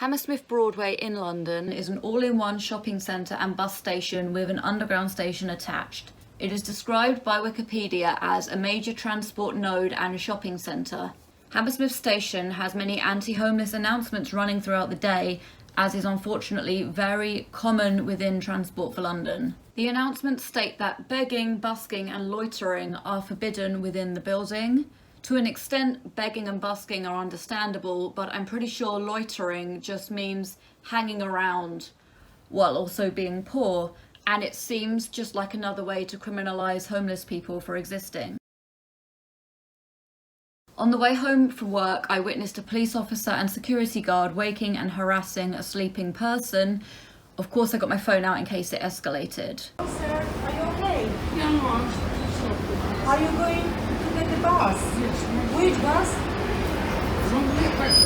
Hammersmith Broadway in London is an all-in-one shopping centre and bus station with an underground station attached. It is described by Wikipedia as a major transport node and a shopping centre. Hammersmith Station has many anti-homeless announcements running throughout the day, as is unfortunately very common within Transport for London. The announcements state that begging, busking and loitering are forbidden within the building. To an extent, begging and busking are understandable, but I'm pretty sure loitering just means hanging around while also being poor, and it seems just like another way to criminalise homeless people for existing. On the way home from work, I witnessed a police officer and security guard waking and harassing a sleeping person. Of course, I got my phone out in case it escalated. Sir, are you okay? Yeah, no, I'm just Are you going to get the bus? Yes, ma'am. Which bus? From the back.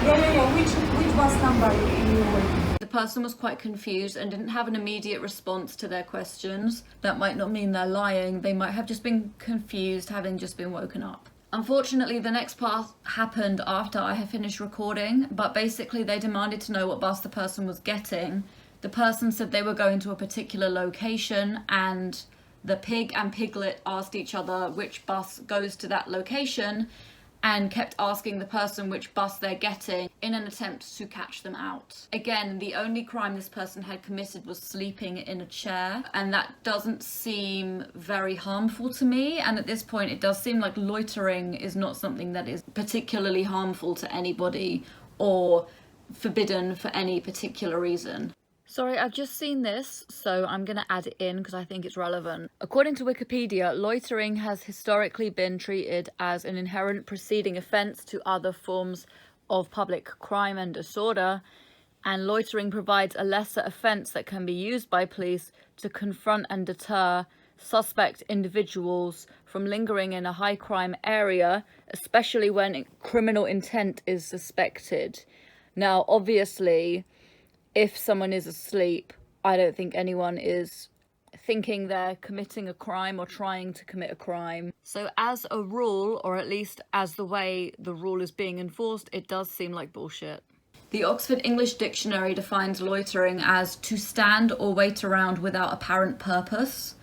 Yeah. Which bus number you waiting? The person was quite confused and didn't have an immediate response to their questions. That might not mean they're lying, they might have just been confused, having just been woken up. Unfortunately, the next part happened after I had finished recording, but basically they demanded to know what bus the person was getting. The person said they were going to a particular location, and the pig and piglet asked each other which bus goes to that location, and kept asking the person which bus they're getting in an attempt to catch them out. Again, the only crime this person had committed was sleeping in a chair, and that doesn't seem very harmful to me, and at this point it does seem like loitering is not something that is particularly harmful to anybody or forbidden for any particular reason. Sorry, I've just seen this, so I'm going to add it in because I think it's relevant. According to Wikipedia, loitering has historically been treated as an inherent preceding offence to other forms of public crime and disorder, and loitering provides a lesser offence that can be used by police to confront and deter suspect individuals from lingering in a high crime area, especially when criminal intent is suspected. Now, obviously, if someone is asleep, I don't think anyone is thinking they're committing a crime or trying to commit a crime. So as a rule, or at least as the way the rule is being enforced, it does seem like bullshit. The Oxford English Dictionary defines loitering as to stand or wait around without apparent purpose.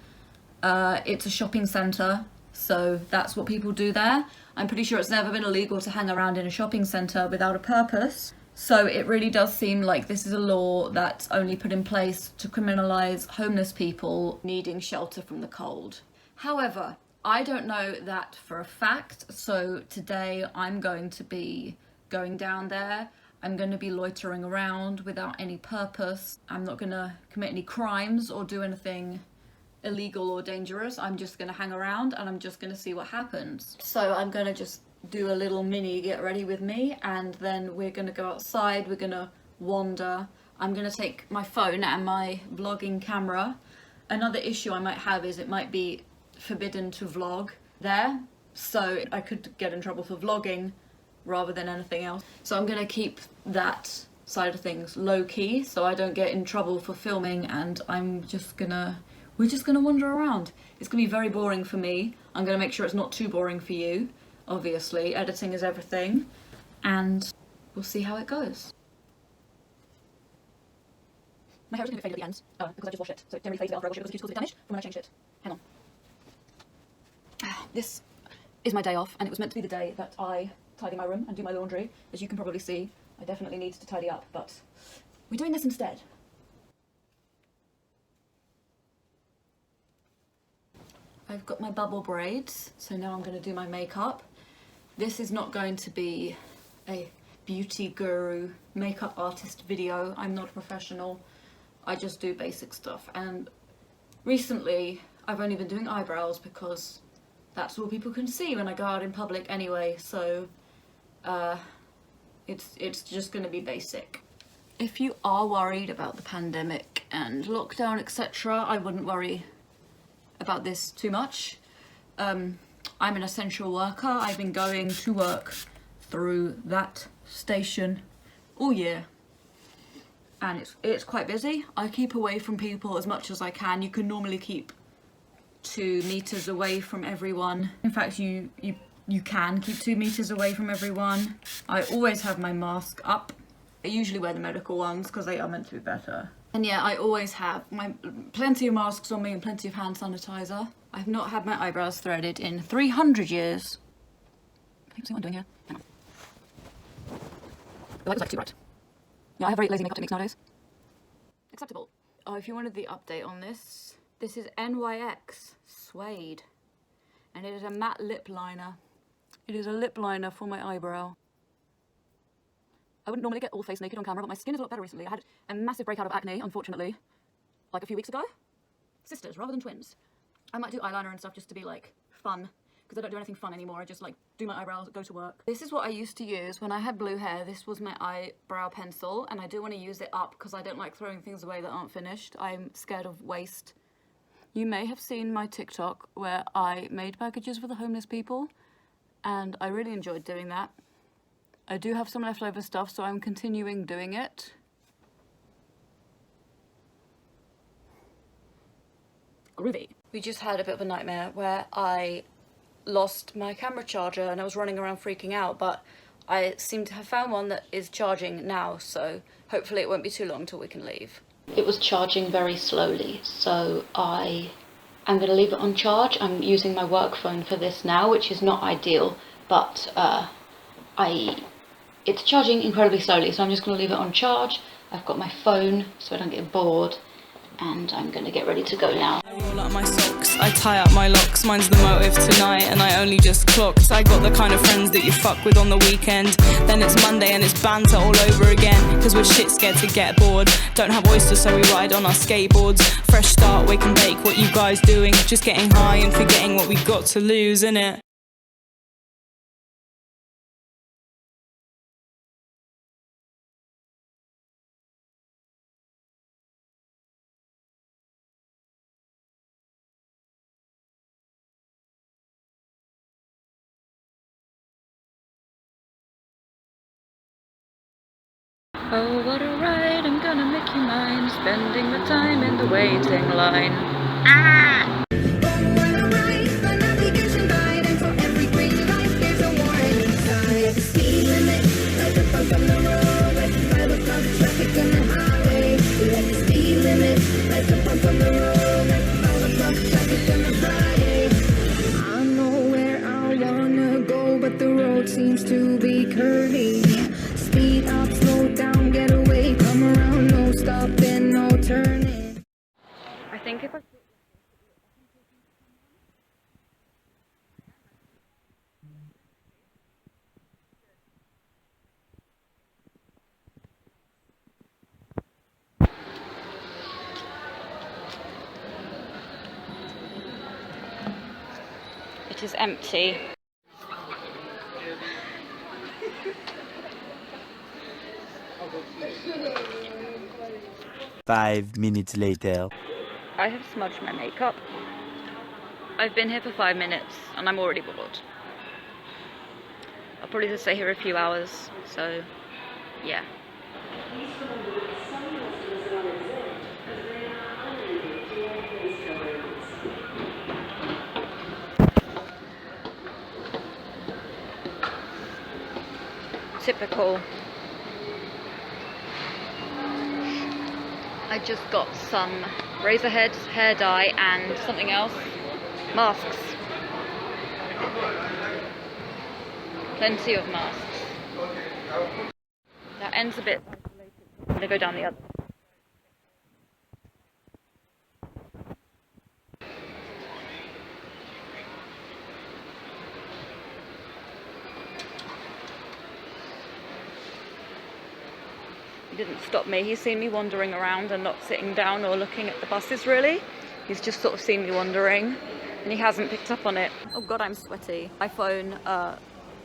It's a shopping centre, so that's what people do there. I'm pretty sure it's never been illegal to hang around in a shopping centre without a purpose. So it really does seem like this is a law that's only put in place to criminalise homeless people needing shelter from the cold. However, I don't know that for a fact, so today I'm going to be going down there. I'm going to be loitering around without any purpose. I'm not going to commit any crimes or do anything illegal or dangerous. I'm just going to hang around and I'm just going to see what happens. So I'm going to just do a little mini get ready with me, and then we're gonna go outside, we're gonna wander. I'm gonna take my phone and my vlogging camera. Another issue I might have is it might be forbidden to vlog there, so I could get in trouble for vlogging rather than anything else. So I'm gonna keep that side of things low key so I don't get in trouble for filming, and we're just gonna wander around. It's gonna be very boring for me. I'm gonna make sure it's not too boring for you. Obviously, editing is everything, and we'll see how it goes. My hair is a bit faded at the ends, because I just washed it, so it didn't really fade to the after I washed it because the cuticles a bit damaged from when I changed it. Hang on. This is my day off, and it was meant to be the day that I tidy my room and do my laundry. As you can probably see, I definitely need to tidy up, but we're doing this instead. I've got my bubble braids, so now I'm going to do my makeup. This is not going to be a beauty guru makeup artist video. I'm not a professional. I just do basic stuff, and recently I've only been doing eyebrows because that's all people can see when I go out in public anyway, so it's just going to be basic. If you are worried about the pandemic and lockdown, etc., I wouldn't worry about this too much. I'm an essential worker. I've been going to work through that station all year, and it's quite busy. I keep away from people as much as I can. You can normally keep 2 meters away from everyone. In fact, you can keep 2 meters away from everyone. I always have my mask up. I usually wear the medical ones because they are meant to be better. And yeah, I always have plenty of masks on me and plenty of hand sanitizer. I've not had my eyebrows threaded in 300 years. Can you see what I'm doing here? Hang on. The light was like too bright. Yeah, I have very lazy makeup techniques nowadays. Acceptable. Oh, if you wanted the update on this, this is NYX Suede. And it is a matte lip liner. It is a lip liner for my eyebrow. I wouldn't normally get all face naked on camera, but my skin is a lot better recently. I had a massive breakout of acne, unfortunately, like a few weeks ago. Sisters rather than twins. I might do eyeliner and stuff just to be like fun, because I don't do anything fun anymore. I just like do my eyebrows, go to work. This is what I used to use when I had blue hair. This was my eyebrow pencil, and I do want to use it up because I don't like throwing things away that aren't finished. I'm scared of waste. You may have seen my TikTok where I made packages for the homeless people, and I really enjoyed doing that. I do have some leftover stuff, so I'm continuing doing it. Groovy. We just had a bit of a nightmare where I lost my camera charger and I was running around freaking out, but I seem to have found one that is charging now, so hopefully it won't be too long till we can leave. It was charging very slowly, so I'm going to leave it on charge. I'm using my work phone for this now, which is not ideal, but it's charging incredibly slowly, so I'm just going to leave it on charge. I've got my phone so I don't get bored, and I'm going to get ready to go now. I roll up my socks, I tie up my locks, mine's the motive tonight, and I only just clocked. I got the kind of friends that you fuck with on the weekend. Then it's Monday and it's banter all over again, cause we're shit scared to get bored. Don't have oysters so we ride on our skateboards. Fresh start, wake and bake, what you guys doing? Just getting high and forgetting what we got to lose, innit? Oh, what a ride, I'm gonna make you mine, spending the time in the waiting line. Ah! I know where I wanna go, but the road seems to be curvy. Speed up, slow down, get away, come around, no stopping, no turning. I think if I... It is empty. Five minutes later. I have smudged my makeup. I've been here for 5 minutes and I'm already bored. I'll probably just stay here a few hours, so yeah. Typical. I just got some razor heads, hair dye and something else. Masks. Plenty of masks. That ends a bit isolated. I'm gonna go down the other. He didn't stop me. He's seen me wandering around and not sitting down or looking at the buses really. He's just sort of seen me wandering and he hasn't picked up on it. Oh god, I'm sweaty. My phone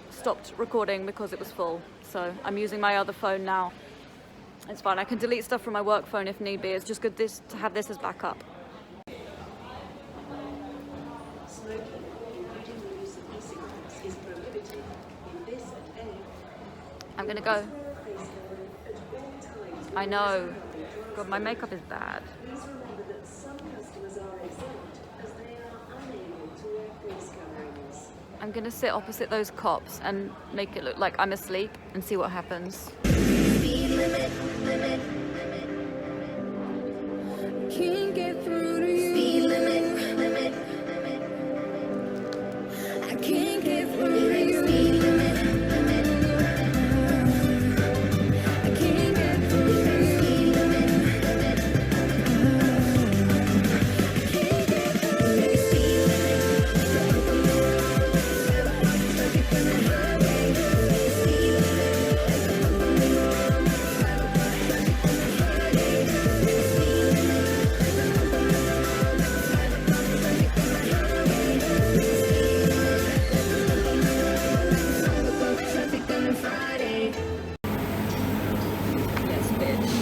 stopped recording because it was full, so I'm using my other phone now. It's fine. I can delete stuff from my work phone if need be. It's just good to have this as backup. I'm gonna go. I know. God, my makeup is bad. I'm gonna sit opposite those cops and make it look like I'm asleep and see what happens. Speed limit, limit. Can't get through to you. Speed limit, limit. I can't get through to you. Speed limit, limit. I can't get through to you. Speed limit, limit. I can't get through to you. Speed limit. Traffic on the highway. Speed traffic on a Friday. Yes, bitch.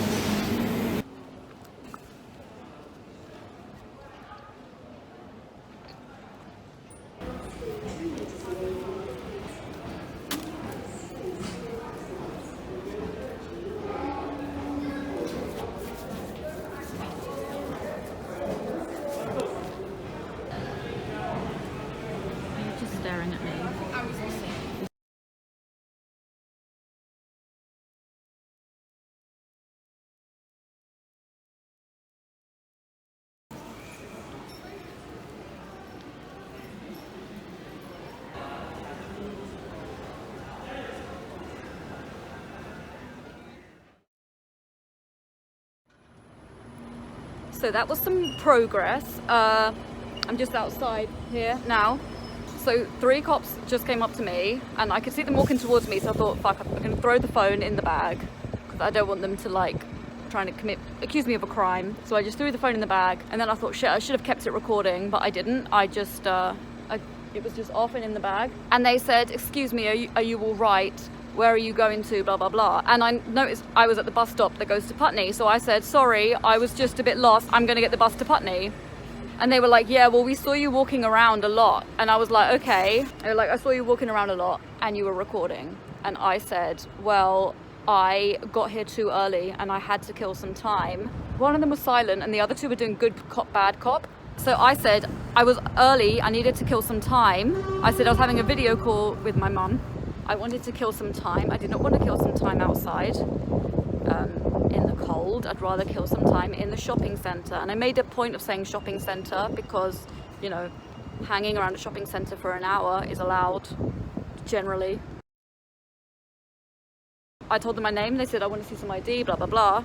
You're just staring at me. So that was some progress. I'm just outside here now. So 3 cops just came up to me and I could see them walking towards me, so I thought, fuck, I'm gonna throw the phone in the bag because I don't want them to like trying to accuse me of a crime. So I just threw the phone in the bag and then I thought, shit, I should have kept it recording, but I didn't. I just, it was just off and in the bag. And they said, excuse me, are you all right? Where are you going to, blah, blah, blah. And I noticed I was at the bus stop that goes to Putney. So I said, sorry, I was just a bit lost. I'm gonna get the bus to Putney. And they were like, yeah, well, we saw you walking around a lot. And I was like, okay. They were like, I saw you walking around a lot and you were recording. And I said, well, I got here too early and I had to kill some time. One of them was silent and the other 2 were doing good cop, bad cop. So I said, I was early, I needed to kill some time. I said I was having a video call with my mum. I wanted to kill some time. I did not want to kill some time outside in the cold. I'd rather kill some time in the shopping centre. And I made a point of saying shopping centre because, you know, hanging around a shopping centre for an hour is allowed generally. I told them my name. They said, I want to see some ID, blah, blah, blah.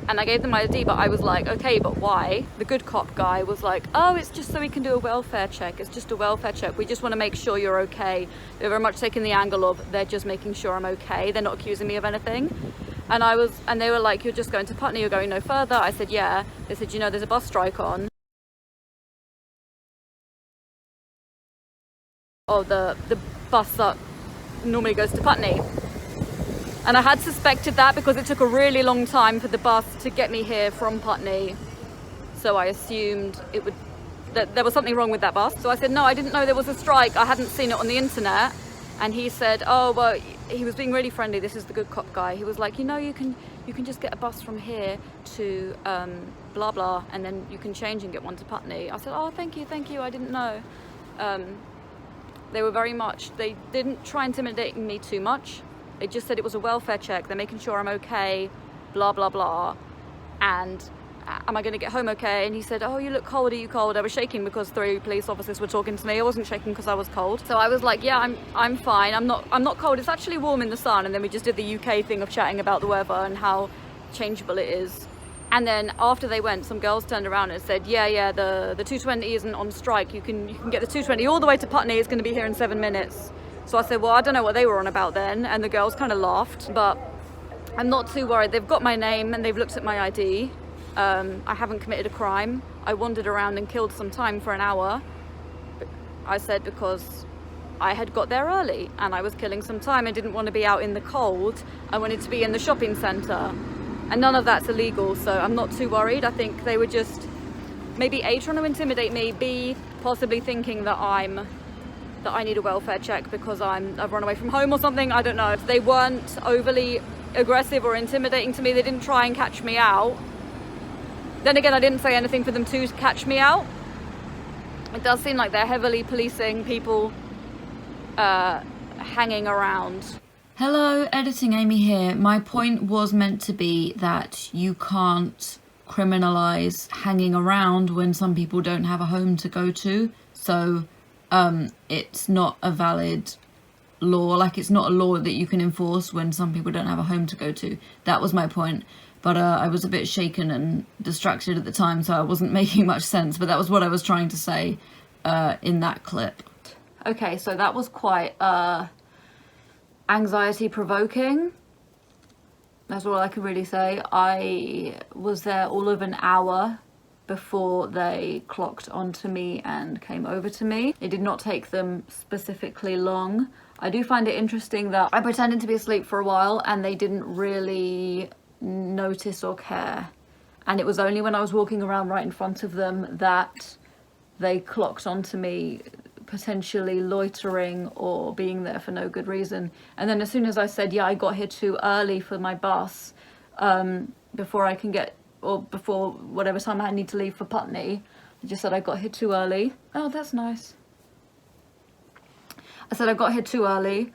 And I gave them my ID, but I was like, okay, but why? The good cop guy was like, oh, it's just so we can do a welfare check. It's just a welfare check. We just want to make sure you're okay. They're very much taking the angle of they're just making sure I'm okay. They're not accusing me of anything. And they were like, you're just going to Putney, you're going no further. I said, yeah. They said, you know, there's a bus strike on. Oh, the bus that normally goes to Putney. And I had suspected that because it took a really long time for the bus to get me here from Putney. So I assumed that there was something wrong with that bus. So I said, no, I didn't know there was a strike. I hadn't seen it on the internet. And he said, oh, well, he was being really friendly. This is the good cop guy. He was like, you know, you can just get a bus from here to blah, blah, and then you can change and get one to Putney. I said, oh, thank you, I didn't know. They were very much, they didn't try intimidating me too much. They just said it was a welfare check. They're making sure I'm okay, blah, blah, blah. And am I going to get home okay? And he said, oh, you look cold. Are you cold? I was shaking because 3 police officers were talking to me. I wasn't shaking because I was cold. So I was like, yeah, I'm fine. I'm not cold. It's actually warm in the sun. And then we just did the UK thing of chatting about the weather and how changeable it is. And then after they went, some girls turned around and said, yeah, the 220 isn't on strike. You can get the 220 all the way to Putney. It's going to be here in 7 minutes. So I said, well, I don't know what they were on about then. And the girls kind of laughed, but I'm not too worried. They've got my name and they've looked at my ID. I haven't committed a crime. I wandered around and killed some time for an hour. I said because I had got there early and I was killing some time. I didn't want to be out in the cold. I wanted to be in the shopping centre. And none of that's illegal, so I'm not too worried. I think they were just maybe A, trying to intimidate me, B, possibly thinking that I need a welfare check because I've run away from home or something. I don't know. If they weren't overly aggressive or intimidating to me, they didn't try and catch me out. Then again, I didn't say anything for them to catch me out. It does seem like they're heavily policing people hanging around. Hello, Editing Amy here. My point was meant to be that you can't criminalize hanging around when some people don't have a home to go to. So it's not a valid law, like it's not a law that you can enforce when some people don't have a home to go to. That was my point. But I was a bit shaken and distracted at the time, so I wasn't making much sense. But that was what I was trying to say in that clip. Okay, so that was quite anxiety provoking. That's all I could really say. I was there all of an hour before they clocked onto me and came over to me. It did not take them specifically long. I do find it interesting that I pretended to be asleep for a while and they didn't really notice or care. And it was only when I was walking around right in front of them that they clocked onto me, potentially loitering or being there for no good reason. And then as soon as I said, yeah, I got here too early for my bus, before I can get, or before whatever time I need to leave for Putney, I just said I got here too early. Oh, that's nice. I said I got here too early,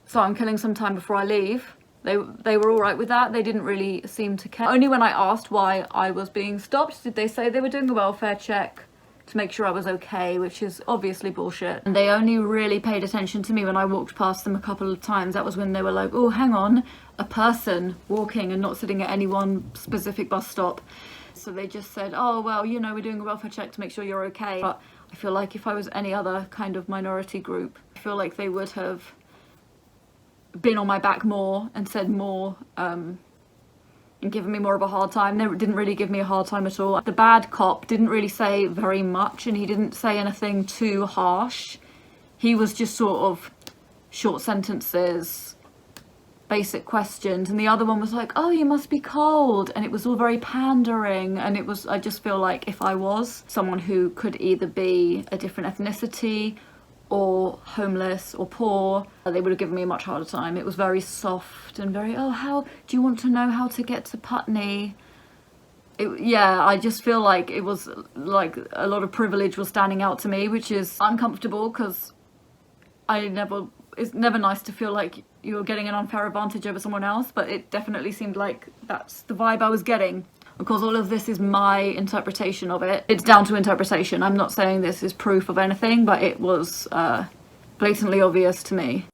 so I'm killing some time before I leave. They were all right with that. They didn't really seem to care. Only when I asked why I was being stopped did they say they were doing a welfare check to make sure I was okay, which is obviously bullshit. And they only really paid attention to me when I walked past them a couple of times. That was when they were like, oh, hang on, a person walking and not sitting at any one specific bus stop. So they just said, oh, well, you know, we're doing a welfare check to make sure you're okay. But I feel like if I was any other kind of minority group, I feel like they would have been on my back more and said more, and given me more of a hard time. They didn't really give me a hard time at all. The bad cop didn't really say very much, and he didn't say anything too harsh. He was just sort of short sentences, basic questions, and the other one was like, oh, you must be cold, and it was all very pandering. And it was, I just feel like if I was someone who could either be a different ethnicity or homeless or poor, they would have given me a much harder time. It was very soft and very, oh, how do you want to know how to get to Putney? Yeah, I just feel like it was like a lot of privilege was standing out to me, which is uncomfortable because it's never nice to feel like you're getting an unfair advantage over someone else, but it definitely seemed like that's the vibe I was getting. Of course, all of this is my interpretation of it. It's down to interpretation. I'm not saying this is proof of anything, but it was blatantly obvious to me.